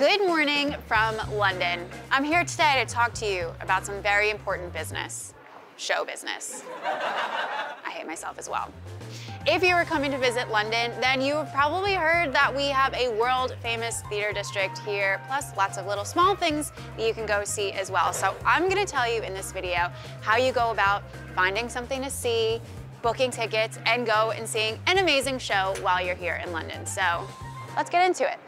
Good morning from London. I'm here today to talk to you about some very important business, show business. I hate myself as well. If you were coming to visit London, then you've probably heard that we have a world famous theater district here, plus lots of little small things that you can go see as well. So I'm gonna tell you in this video how you go about finding something to see, booking tickets, and go and seeing an amazing show while you're here in London. So let's get into it.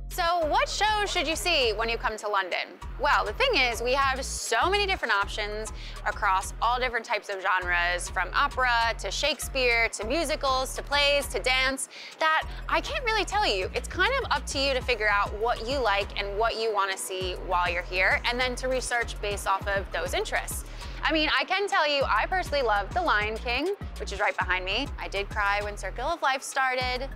So what shows should you see when you come to London? Well, the thing is, we have so many different options across all different types of genres, from opera to Shakespeare to musicals to plays to dance, that I can't really tell you. It's kind of up to you to figure out what you like and what you want to see while you're here, and then to research based off of those interests. I mean, I can tell you, I personally love The Lion King, which is right behind me. I did cry when Circle of Life started.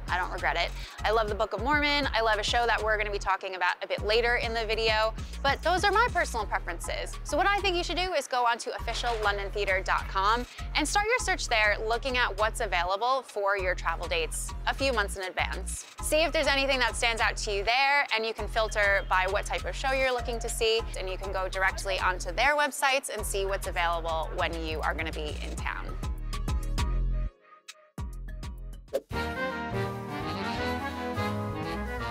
I don't regret it. I love the Book of Mormon. I love a show that we're gonna be talking about a bit later in the video, but those are my personal preferences. So what I think you should do is go on to officiallondontheatre.com and start your search there looking at what's available for your travel dates a few months in advance. See if there's anything that stands out to you there, and you can filter by what type of show you're looking to see, and you can go directly onto their websites and see what's available when you are gonna be in town.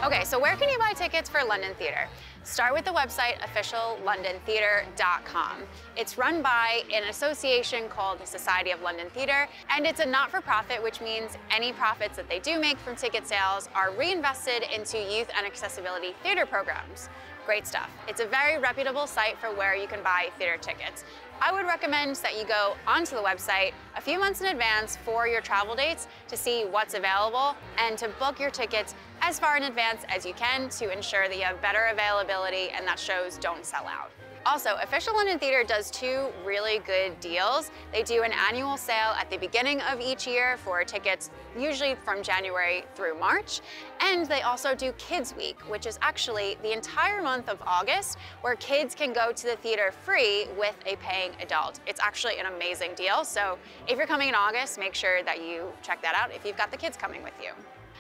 Okay, so where can you buy tickets for London Theatre? Start with the website officiallondontheatre.com. It's run by an association called the Society of London Theatre, and it's a not-for-profit, which means any profits that they do make from ticket sales are reinvested into youth and accessibility theatre programs. Great stuff. It's a very reputable site for where you can buy theatre tickets. I would recommend that you go onto the website a few months in advance for your travel dates to see what's available and to book your tickets as far in advance as you can to ensure that you have better availability and that shows don't sell out. Also, Official London Theatre does two really good deals. They do an annual sale at the beginning of each year for tickets, usually from January through March. And they also do Kids Week, which is actually the entire month of August, where kids can go to the theater free with a paying adult. It's actually an amazing deal. So if you're coming in August, make sure that you check that out if you've got the kids coming with you.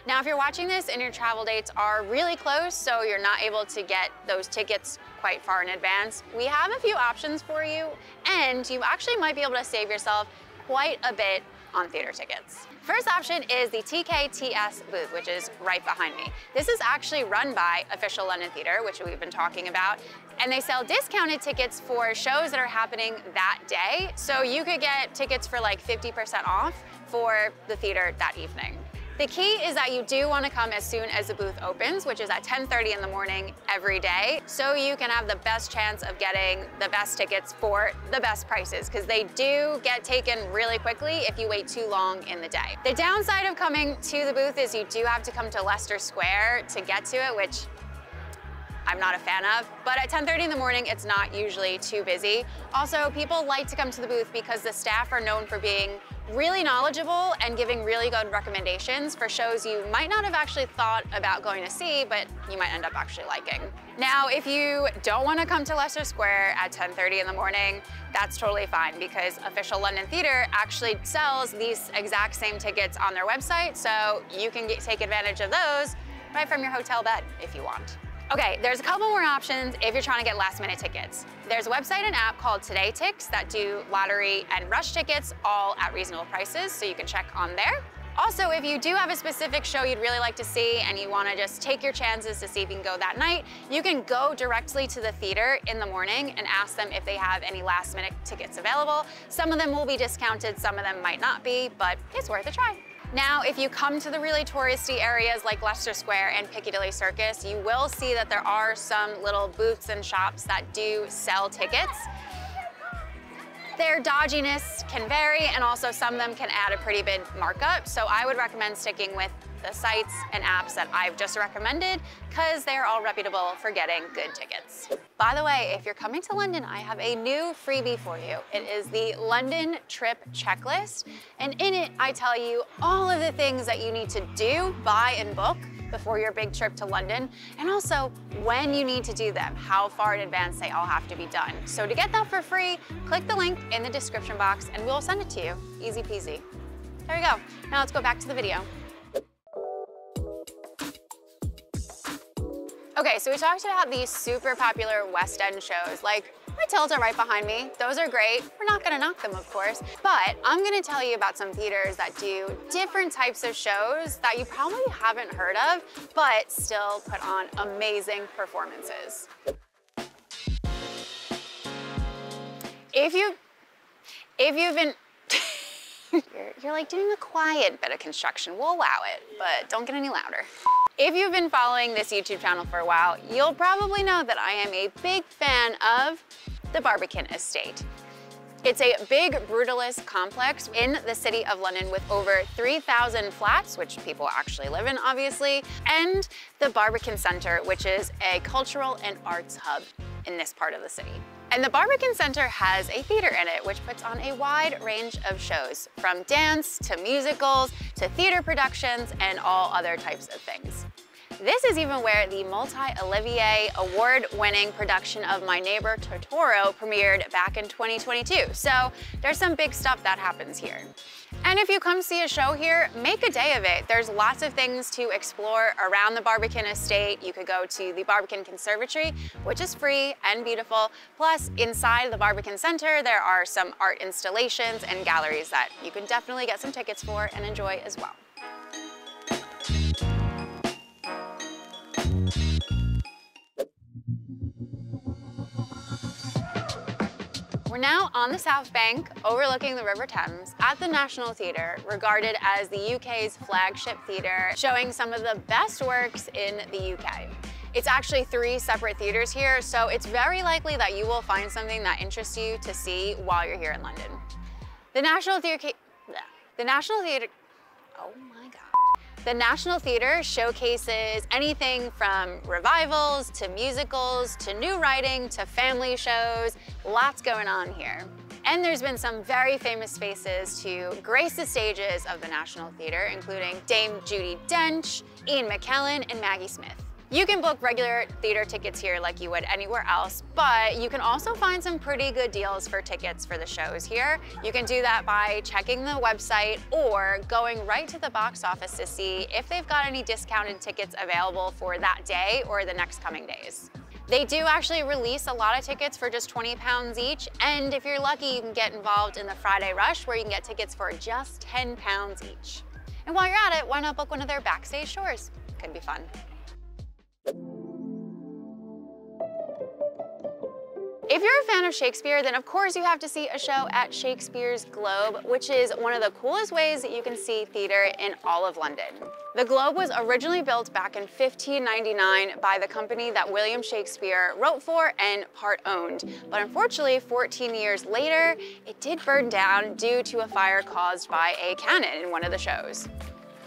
Now, if you're watching this and your travel dates are really close, so you're not able to get those tickets quite far in advance, we have a few options for you, and you actually might be able to save yourself quite a bit on theater tickets. First option is the TKTS booth, which is right behind me. This is actually run by Official London Theatre, which we've been talking about, and they sell discounted tickets for shows that are happening that day. So you could get tickets for like 50% off for the theater that evening. The key is that you do want to come as soon as the booth opens, which is at 10:30 in the morning every day, so you can have the best chance of getting the best tickets for the best prices, because they do get taken really quickly if you wait too long in the day. The downside of coming to the booth is you do have to come to Leicester Square to get to it, which I'm not a fan of, but at 10:30 in the morning, it's not usually too busy. Also, people like to come to the booth because the staff are known for being really knowledgeable and giving really good recommendations for shows you might not have actually thought about going to see, but you might end up actually liking. Now, if you don't want to come to Leicester Square at 10:30 in the morning, that's totally fine, because Official London Theatre actually sells these exact same tickets on their website, so you can take advantage of those right from your hotel bed if you want. Okay, there's a couple more options if you're trying to get last-minute tickets. There's a website and app called TodayTix that do lottery and rush tickets all at reasonable prices, so you can check on there. Also, if you do have a specific show you'd really like to see and you want to just take your chances to see if you can go that night, you can go directly to the theater in the morning and ask them if they have any last-minute tickets available. Some of them will be discounted, some of them might not be, but it's worth a try. Now, if you come to the really touristy areas like Leicester Square and Piccadilly Circus, you will see that there are some little booths and shops that do sell tickets. Their dodginess can vary, and also some of them can add a pretty big markup, so I would recommend sticking with the sites and apps that I've just recommended, because they're all reputable for getting good tickets. By the way, if you're coming to London, I have a new freebie for you. It is the London Trip Checklist, and in it, I tell you all of the things that you need to do, buy, and book before your big trip to London, and also when you need to do them, how far in advance they all have to be done. So to get that for free, click the link in the description box and we'll send it to you. Easy peasy. There you go. Now let's go back to the video. Okay, so we talked about these super popular West End shows like Matilda right behind me. Those are great. We're not gonna knock them, of course, but I'm gonna tell you about some theaters that do different types of shows that you probably haven't heard of, but still put on amazing performances. If you've been, you're like doing a quiet bit of construction, we'll allow it, but don't get any louder. If you've been following this YouTube channel for a while, you'll probably know that I am a big fan of the Barbican Estate. It's a big brutalist complex in the city of London with over 3,000 flats, which people actually live in, obviously, and the Barbican Centre, which is a cultural and arts hub in this part of the city. And the Barbican Centre has a theater in it, which puts on a wide range of shows, from dance to musicals to theater productions and all other types of things. This is even where the multi-Olivier award-winning production of My Neighbor Totoro premiered back in 2022. So there's some big stuff that happens here. And if you come see a show here, make a day of it. There's lots of things to explore around the Barbican Estate. You could go to the Barbican Conservatory, which is free and beautiful. Plus, inside the Barbican Centre, there are some art installations and galleries that you can definitely get some tickets for and enjoy as well. We're now on the South Bank, overlooking the River Thames, at the National Theatre, regarded as the UK's flagship theatre, showing some of the best works in the UK. It's actually 3 separate theatres here, so it's very likely that you will find something that interests you to see while you're here in London. The National Theatre, oh my God. The National Theatre showcases anything from revivals to musicals to new writing to family shows. Lots going on here. And there's been some very famous faces to grace the stages of the National Theatre, including Dame Judi Dench, Ian McKellen, and Maggie Smith. You can book regular theater tickets here like you would anywhere else, but you can also find some pretty good deals for tickets for the shows here. You can do that by checking the website or going right to the box office to see if they've got any discounted tickets available for that day or the next coming days. They do actually release a lot of tickets for just £20 each, and if you're lucky, you can get involved in the Friday Rush where you can get tickets for just £10 each. And while you're at it, why not book one of their backstage shows? Could be fun. If you're a fan of Shakespeare, then of course you have to see a show at Shakespeare's Globe, which is one of the coolest ways that you can see theater in all of London. The Globe was originally built back in 1599 by the company that William Shakespeare wrote for and part owned. But unfortunately, 14 years later, it did burn down due to a fire caused by a cannon in one of the shows.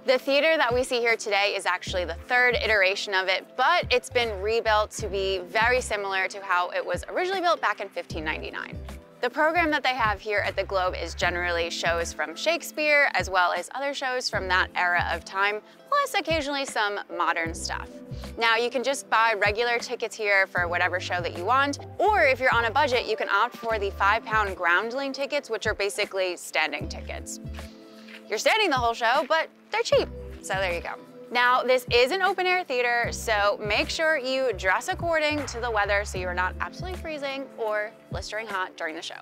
The theater that we see here today is actually the 3rd iteration of it, but it's been rebuilt to be very similar to how it was originally built back in 1599. The program that they have here at the Globe is generally shows from Shakespeare, as well as other shows from that era of time, plus occasionally some modern stuff. Now, you can just buy regular tickets here for whatever show that you want, or if you're on a budget, you can opt for the £5 groundling tickets, which are basically standing tickets. You're standing the whole show, but they're cheap, so there you go. Now, this is an open-air theater, so make sure you dress according to the weather so you're not absolutely freezing or blistering hot during the show.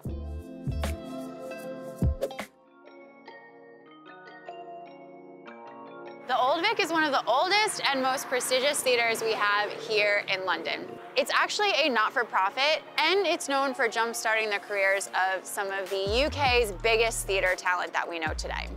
The Old Vic is one of the oldest and most prestigious theaters we have here in London. It's actually a not-for-profit, and it's known for jump-starting the careers of some of the UK's biggest theater talent that we know today.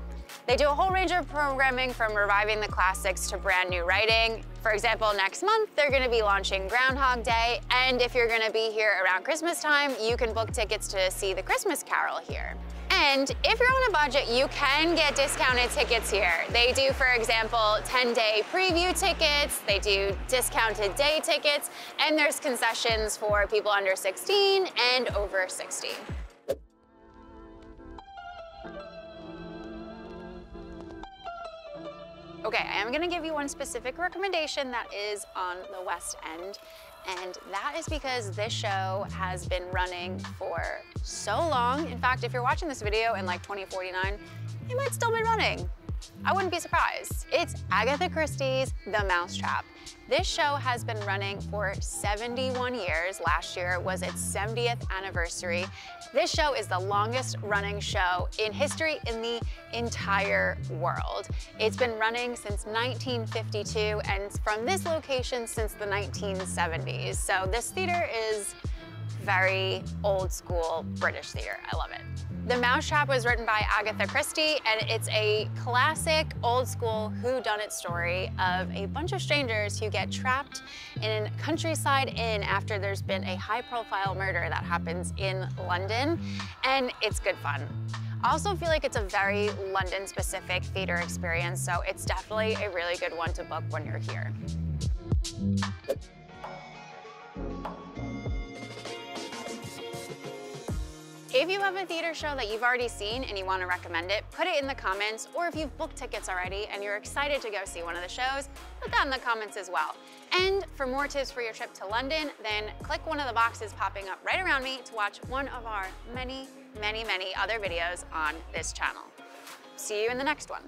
They do a whole range of programming, from reviving the classics to brand new writing. For example, next month, they're gonna be launching Groundhog Day, and if you're gonna be here around Christmas time, you can book tickets to see The Christmas Carol here. And if you're on a budget, you can get discounted tickets here. They do, for example, 10-day preview tickets, they do discounted day tickets, and there's concessions for people under 16 and over 60. Okay, I am gonna give you one specific recommendation that is on the West End, and that is because this show has been running for so long. In fact, if you're watching this video in like 2049, it might still be running. I wouldn't be surprised. It's Agatha Christie's The Mousetrap. This show has been running for 71 years. Last year was its 70th anniversary. This show is the longest running show in history in the entire world. It's been running since 1952 and from this location since the 1970s. So this theater is very old school British theater. I love it. The Mousetrap was written by Agatha Christie, and it's a classic old school whodunit story of a bunch of strangers who get trapped in a countryside inn after there's been a high profile murder that happens in London, and it's good fun. I also feel like it's a very London specific theater experience, so it's definitely a really good one to book when you're here. If you have a theater show that you've already seen and you want to recommend it, put it in the comments, or if you've booked tickets already and you're excited to go see one of the shows, put that in the comments as well. And for more tips for your trip to London, then click one of the boxes popping up right around me to watch one of our many other videos on this channel. See you in the next one.